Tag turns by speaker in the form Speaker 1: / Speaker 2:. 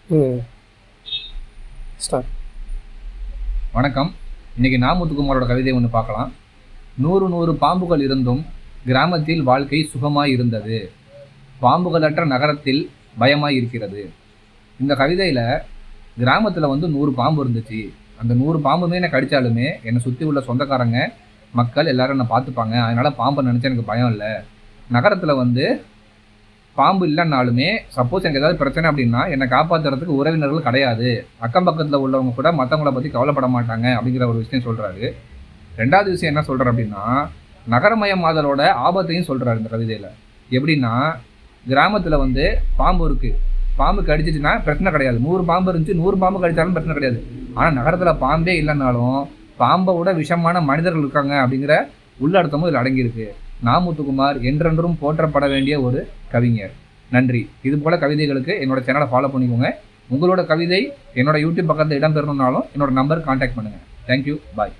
Speaker 1: ம். ஸ்டார்ட்.
Speaker 2: வணக்கம். இன்னைக்கு முத்துக்குமாரோட கவிதை ஒன்று பார்க்கலாம். 100 பாம்புகள் இருந்தும் கிராமத்தில் வாழ்க்கை சுகமாய் இருந்தது. பாம்புகளற்ற நகரத்தில் பயமாய் இருக்கிறது. இந்த கவிதையில் கிராமத்தில் 100 பாம்பு இருந்துச்சு. அந்த 100 பாம்புமே என்னை கடித்தாலுமே என்னை சுற்றி உள்ள சொந்தக்காரங்க மக்கள் எல்லாரும் என்னை பார்த்துப்பாங்க. அதனால் பாம்பை நினச்சா எனக்கு பயம் இல்லை. நகரத்தில் பாம்பு இல்லைன்னாலுமே சப்போஸ் எனக்கு ஏதாவது பிரச்சனை அப்படின்னா என்னை காப்பாற்றுறதுக்கு உறவினர்கள் கிடையாது. அக்கம் பக்கத்தில் உள்ளவங்க கூட மற்றவங்கள பற்றி கவலைப்பட மாட்டாங்க அப்படிங்கிற ஒரு விஷயம் சொல்கிறாரு. ரெண்டாவது விஷயம் என்ன சொல்கிறார் அப்படின்னா, நகரமயமாதலோட ஆபத்தையும் சொல்கிறார் இந்த கவிதையில். எப்படின்னா, கிராமத்தில் பாம்பு இருக்குது. பாம்பு கடிச்சிச்சுன்னா பிரச்சனை கிடையாது. 100 பாம்பு இருந்துச்சு, 100 பாம்பு கடித்தாலும் பிரச்சனை கிடையாது. ஆனால் நகரத்தில் பாம்பே இல்லைன்னாலும் பாம்பை விட விஷமான மனிதர்கள் இருக்காங்க அப்படிங்கிற உள்ளர்த்தமும் இதில் அடங்கியிருக்கு. முத்துக்குமார் என்றென்றும் போற்றப்பட வேண்டிய ஒரு கவிஞர். நன்றி. இது போல கவிதைகளுக்கு என்னோட சேனலை ஃபாலோ பண்ணிக்கோங்க. உங்களோட கவிதை என்னோட யூடியூப் பக்கத்தில் இடம்பெறணும்னாலும் என்னோட நம்பர் கான்டாக்ட் பண்ணுங்கள். தேங்க்யூ. பாய்.